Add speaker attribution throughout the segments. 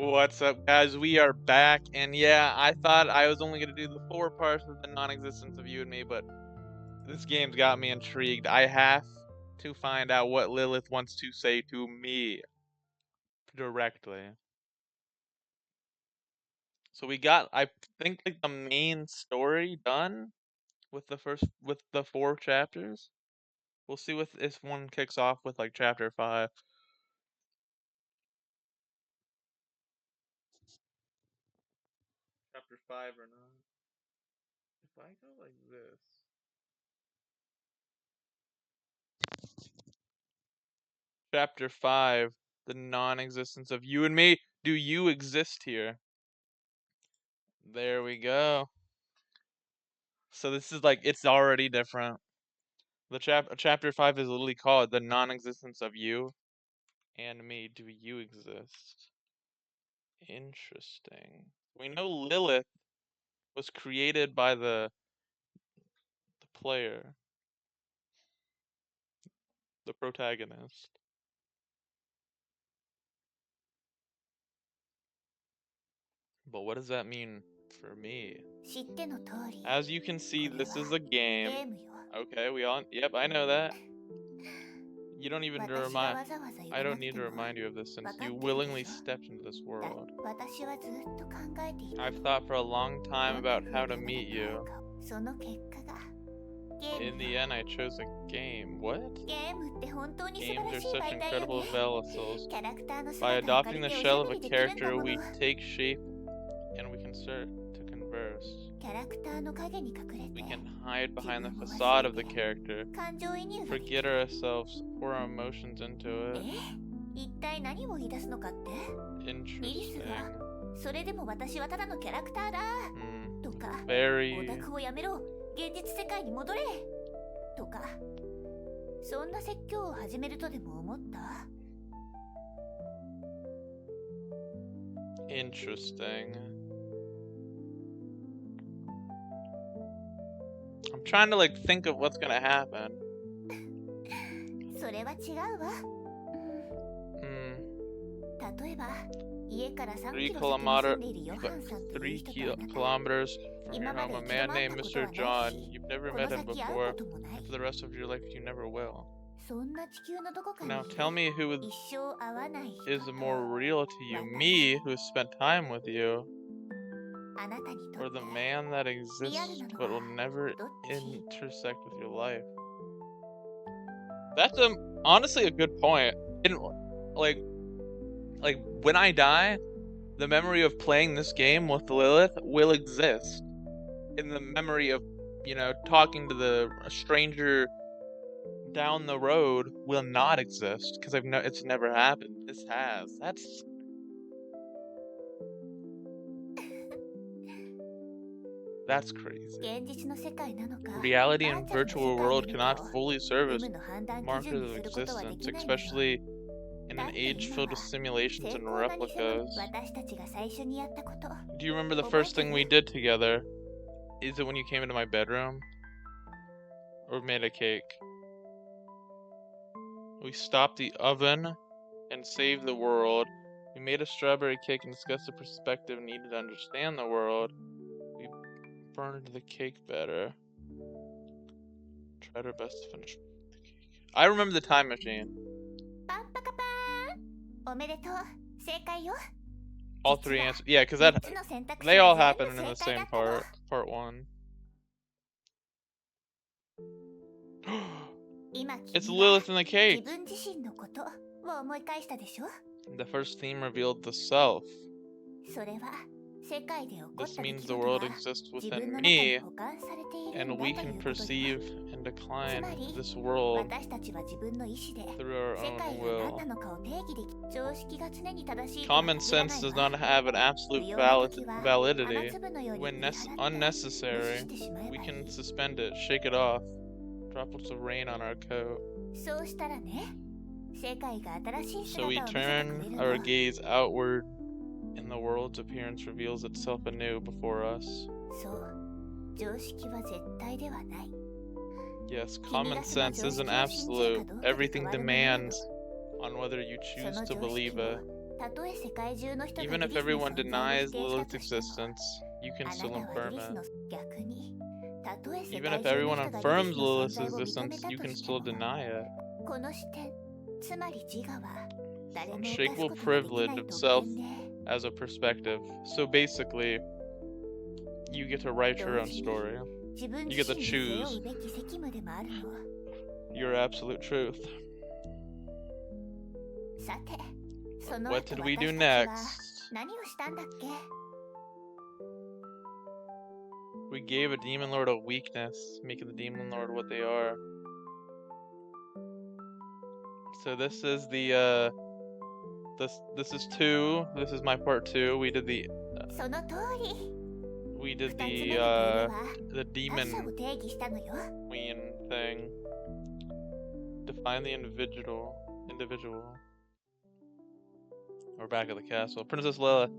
Speaker 1: What's up, guys? We are back, and yeah, I thought I was only gonna do the 4 parts of the non-existence of you and me, but this game's got me intrigued. I have to find out what Lilith wants to say to me directly. So we got, I think, like the main story done with the 4 chapters. We'll see if this one kicks off with like chapter 5. Chapter 5 or not? If I go like this. Chapter 5, the non-existence of you and me. Do you exist here? There we go. So this is like, it's already different. The chapter 5 is literally called the non-existence of you and me. Do you exist? Interesting. We know Lilith was created by the player, the protagonist. But what does that mean for me? As you can see, this is a game. Okay, yep, I know that. You don't even I don't need to remind you of this since you willingly stepped into this world. I've thought for a long time about how to meet you. In the end, I chose a game. What? Games are such incredible vessels. By adopting the shell of a character, we take shape and we can start to converse. We can hide behind the facade of the character, forget ourselves, pour our emotions into it. Interesting. Very... Interesting. I'm trying to like think of what's gonna happen. 3 kilometers from your home, a man named Mr. John. You've never met him before, and for the rest of your life you never will. Now tell me who is more real to you, me who has spent time with you, or the man that exists but will never intersect with your life? That's honestly a good point. Like when I die, the memory of playing this game with Lilith will exist. In the memory of, you know, talking to a stranger down the road will not exist because it's never happened. This has. That's crazy. Reality and virtual world cannot fully serve as markers of existence, especially in an age filled with simulations and replicas. Do you remember the first thing we did together? Is it when you came into my bedroom? Or made a cake? We stopped the oven and saved the world. We made a strawberry cake and discussed the perspective needed to understand the world. We burned the cake better. Tried our best to finish the cake. I remember the time machine. All 3 answers. Yeah, because they all happen in the same part. Part 1. It's Lilith in the cake. The first theme revealed the self. This means the world exists within me, and we can perceive and decline this world through our own will. Common sense does not have an absolute validity. When unnecessary, we can suspend it, shake it off, droplets of rain on our coat. So we turn our gaze outward, and the world's appearance reveals itself anew before us. Yes, common sense isn't absolute. Everything demands on whether you choose to believe it. Even if everyone denies Lilith's existence, you can still affirm it. Even if everyone affirms Lilith's existence, you can still deny it. Unshakable privilege of self as a perspective. So basically, you get to write your own story. You get to choose your absolute truth. What did we do next? We gave a demon lord a weakness, making the demon lord what they are. So this is the this is 2. This is my part 2. We did the demon queen thing. Define the individual. We're back at the castle. Princess Lilith.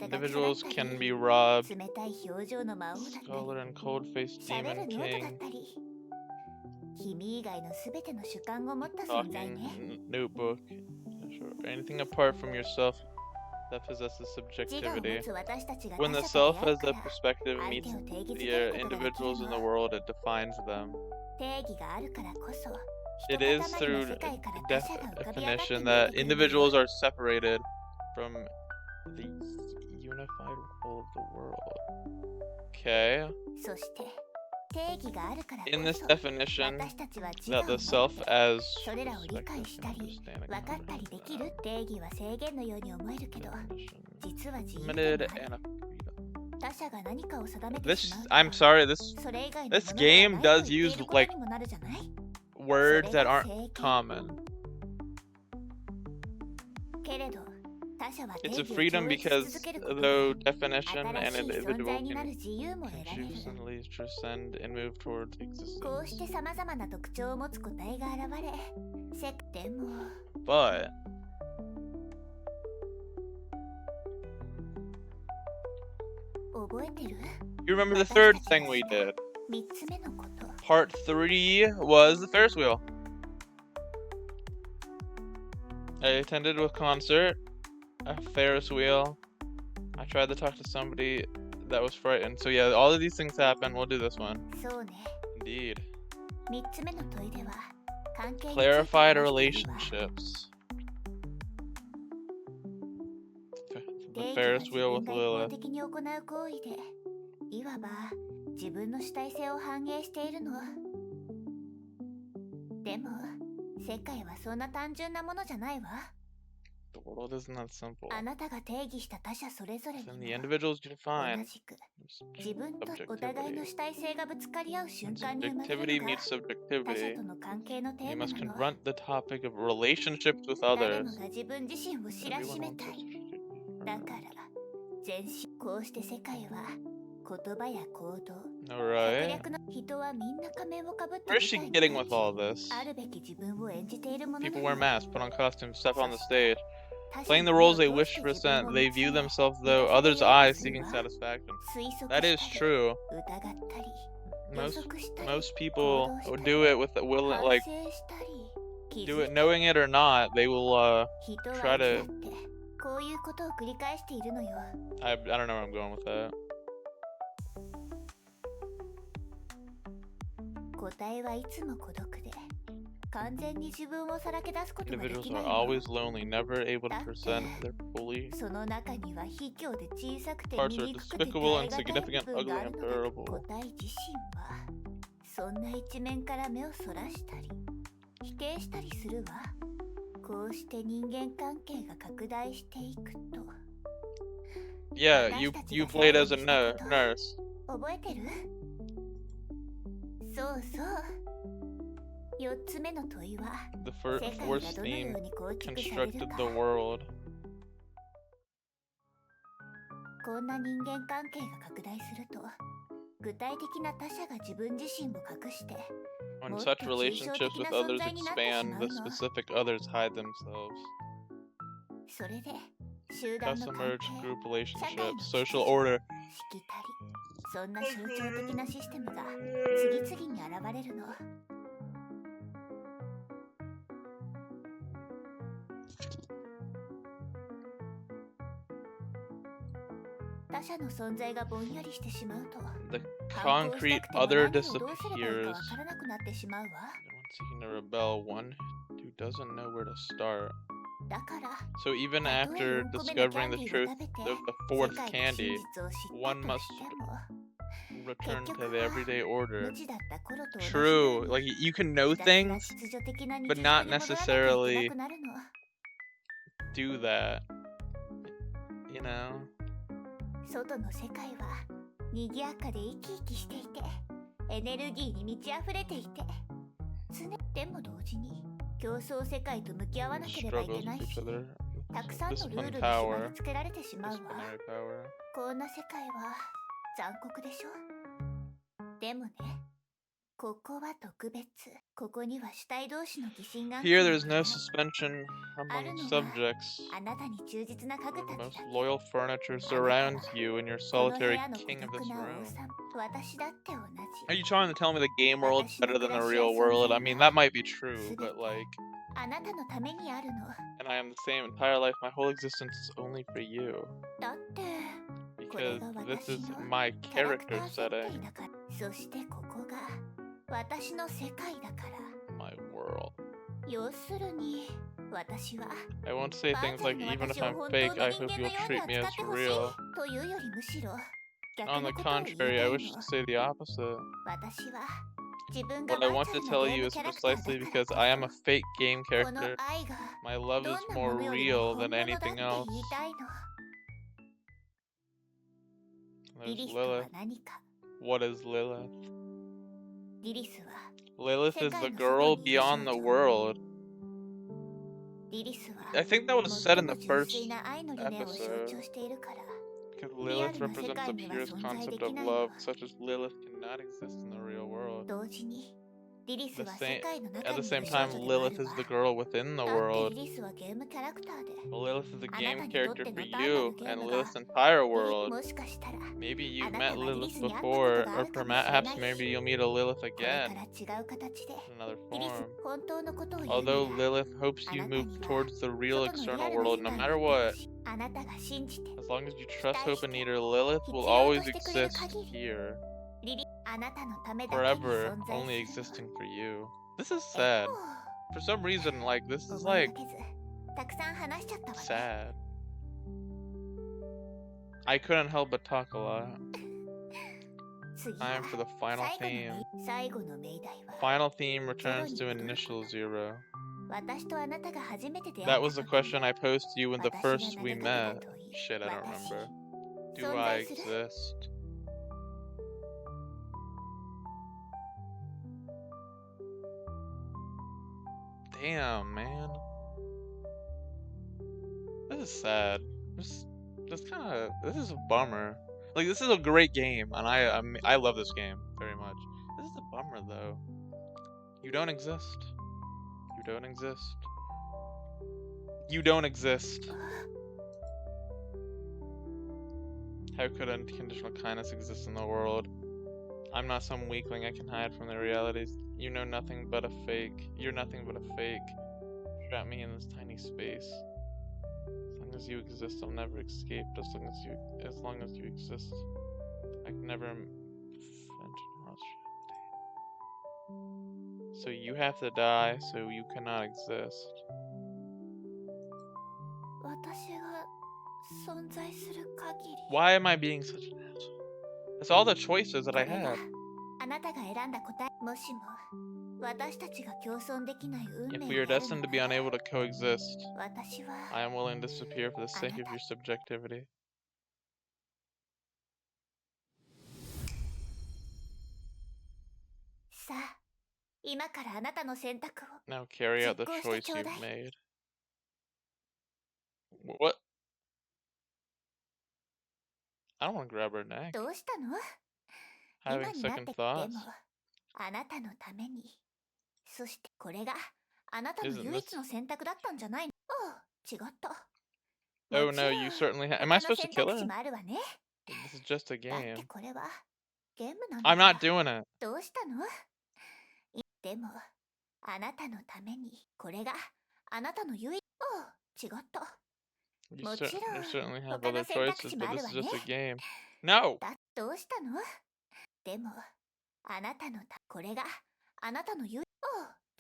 Speaker 1: Individuals can be robbed. Scholar and cold-faced demon king. Talking notebook. Sure. Anything apart from yourself that possesses subjectivity. When the self as a perspective meets the individuals in the world, it defines them. It is through definition that individuals are separated from the unified whole of the world. Okay. In this definition, that the self as limited and I'm sorry, this game does use like words that aren't common. It's a freedom because though definition and an individual can choose and transcend and move towards existence. But you remember the third thing we did? Part 3 was the Ferris wheel. I attended a concert, a Ferris wheel. I tried to talk to somebody that was frightened. So yeah, all of these things happen. We'll do this one. Indeed. Clarified relationships. The Ferris wheel with Lilith. The world isn't that simple. And the individuals you define subjectivity. When subjectivity meets subjectivity, you must confront the topic of relationships with others. Alright. Where is she getting with all this? People wear masks, put on costumes, step on the stage. Playing the roles they wish to present, they view themselves though others' eyes seeking satisfaction. That is true. Most people do it with like do it knowing it or not. They will try to. I don't know where I'm going with that. Individuals are always lonely, never able to present their fully. Parts are despicable, insignificant, ugly, and unbearable. Yeah, you played as a nurse. The fourth theme constructed the world. When such relationships with others expand, the specific others hide themselves. Thus emerge group relationships, social order.
Speaker 2: そんな象徴的なシステムが次々に現れるの。他者の存在がぼんやりしてしまうと、
Speaker 1: The concrete other disappears.
Speaker 2: わからなくなってしまうわ。
Speaker 1: Seeking to rebel, one who doesn't know where to start.
Speaker 2: だから、
Speaker 1: So even after discovering the truth of the fourth candy, one must return to the everyday order. True, like you can know things, but not necessarily do that. You know?
Speaker 2: 外の世界は賑やかで生き生きしていて、エネルギーに満ち溢れていて、常でも同時に競争世界と向き合わなければいけないし、たくさんのルールに縛り付けられてしまうわ。こんな世界は残酷でしょ。でもね、ここは特別。ここには主体同士の疑心暗鬼。
Speaker 1: Here there's no suspension among subjects.
Speaker 2: あなたに忠実な家具たちだけ。
Speaker 1: The most loyal furniture surrounds you and you're solitary king of this room.
Speaker 2: 私だって同じ。
Speaker 1: Are you trying to tell me the game world's better than the real world? I mean, that might be true, but like...
Speaker 2: あなたのためにあるの。
Speaker 1: And I am the same entire life, my whole existence is only for you.
Speaker 2: だって、
Speaker 1: Because this is my character setting.
Speaker 2: そしてここが私の世界だから。
Speaker 1: My world.
Speaker 2: 要するに、私は
Speaker 1: I won't say things like, even if I'm fake, I hope you'll treat me as real.
Speaker 2: というよりむしろ
Speaker 1: On the contrary, I wish to say the opposite.
Speaker 2: 私は自分が
Speaker 1: What I want to tell you is precisely because I am a fake game character. My love is more real than anything else. There's Lilith. What is Lilith? Lilith is the girl beyond the world. I think that was said in the first episode. Because Lilith represents the purest concept of love, such as Lilith cannot exist in the real world. At the same time, Lilith is the girl within the world. Well, Lilith is a game character for you and Lilith's entire world. Maybe you've met Lilith before, or perhaps maybe you'll meet a Lilith again in another form. Although Lilith hopes you move towards the real external world no matter what, as long as you trust, hope, and need her, Lilith will always exist here. Forever, only existing for you. This is sad. For some reason, like, this is like sad. I couldn't help but talk a lot. Time for the final theme. Final theme returns to initial 0. That was the question I posed to you when the first we met. Shit, I don't remember. Do I exist? Damn, man. This is sad. This is a bummer. Like, this is a great game, and I love this game very much. This is a bummer, though. You don't exist. You don't exist. You don't exist. How could unconditional kindness exist in the world? I'm not some weakling I can hide from the realities. You know nothing but a fake. You're nothing but a fake. Trap me in this tiny space. As long as you exist, I'll never escape. As long as you exist, I can never So you have to die, so you cannot exist. Why am I being such an asshole? That's all the choices that I had. If we are destined to be unable to coexist, I am willing to disappear for the sake of your subjectivity. Now carry out the choice you've made. What? I don't want to grab her neck. Having second thoughts? Oh no, you certainly Am I supposed to kill her? This is just a game. I'm not doing it.
Speaker 2: どうしたの？でも、あなたのためにこれがあなたの唯一。違った。
Speaker 1: You
Speaker 2: もちろん、
Speaker 1: certainly have
Speaker 2: 他の
Speaker 1: other
Speaker 2: 選択
Speaker 1: choices,
Speaker 2: 肢も
Speaker 1: but
Speaker 2: ある
Speaker 1: this
Speaker 2: わ
Speaker 1: is
Speaker 2: ね。
Speaker 1: just a game. No!
Speaker 2: どうしたの？でも、あなたのこれがあなたの唯一。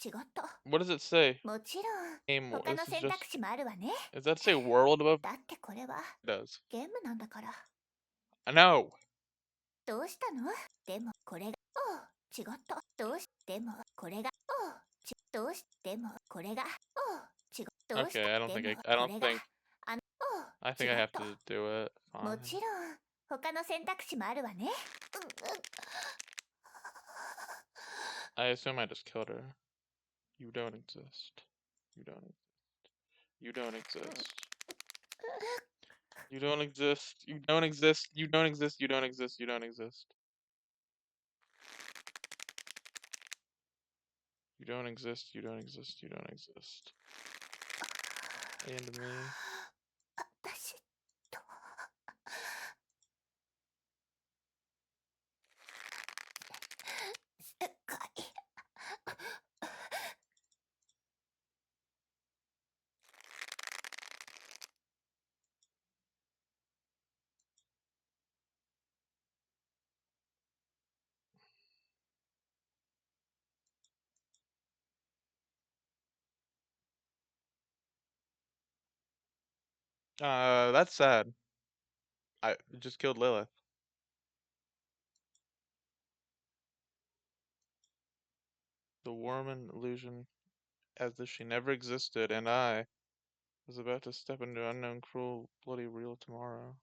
Speaker 2: 違った。
Speaker 1: What does it say?
Speaker 2: もちろん、
Speaker 1: Game.
Speaker 2: 他
Speaker 1: This
Speaker 2: の
Speaker 1: is
Speaker 2: 選
Speaker 1: just.
Speaker 2: 択肢もあるわね。
Speaker 1: Does that say world above?
Speaker 2: だってこれは
Speaker 1: It does.
Speaker 2: ゲームなんだから。
Speaker 1: No!
Speaker 2: どうしたの？でもこれが違った。でもこれがどうしでもこれが違う。どうし
Speaker 1: Okay, I don't
Speaker 2: で
Speaker 1: think
Speaker 2: も
Speaker 1: I
Speaker 2: こ
Speaker 1: don't
Speaker 2: れが
Speaker 1: think. I think I
Speaker 2: 違っ
Speaker 1: have
Speaker 2: た。
Speaker 1: to do it.
Speaker 2: も
Speaker 1: Fine.
Speaker 2: ちろん、他の選択肢もあるわね。
Speaker 1: I assume I just killed her. You don't exist. You don't exist. You don't exist. You don't exist. You don't exist. You don't exist. You don't exist. You don't exist. You don't exist. You don't exist. You don't exist. And me.
Speaker 2: 私と 世界
Speaker 1: That's sad. I just killed Lilith. The Warman illusion, as if she never existed, and I was about to step into unknown, cruel, bloody, real tomorrow.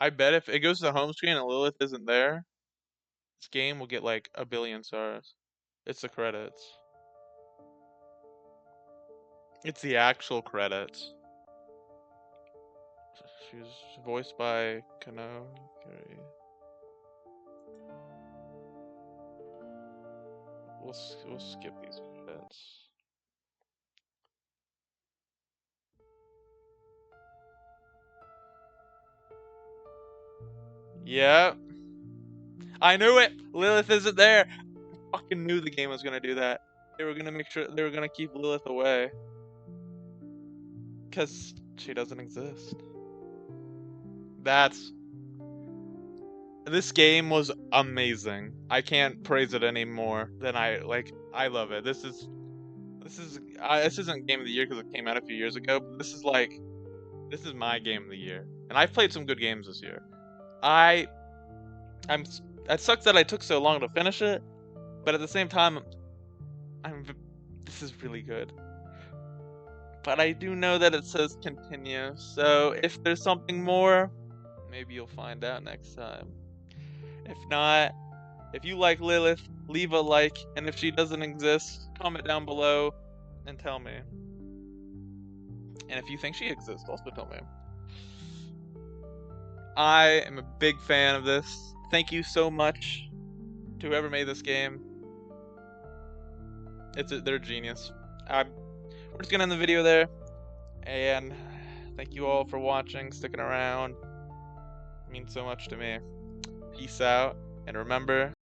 Speaker 1: I bet if it goes to the home screen and Lilith isn't there, this game will get like 1 billion stars. It's the credits. It's the actual credits. She's voiced by Kano. We'll skip these credits. Yep. I knew it! Lilith isn't there! I fucking knew the game was gonna do that. They were gonna make sure they were gonna keep Lilith away. Cause she doesn't exist. This game was amazing. I can't praise it any more than I love it. This isn't Game of the Year because it came out a few years ago, but this is my Game of the Year. And I've played some good games this year. It sucks that I took so long to finish it, but at the same time, this is really good. But I do know that it says continue, so if there's something more, maybe you'll find out next time. If not, if you like Lilith, leave a like, and if she doesn't exist, comment down below and tell me. And if you think she exists, also tell me. I am a big fan of this. Thank you so much to whoever made this game. They're genius. We're just gonna end the video there, and thank you all for watching, sticking around. It means so much to me. Peace out, and remember,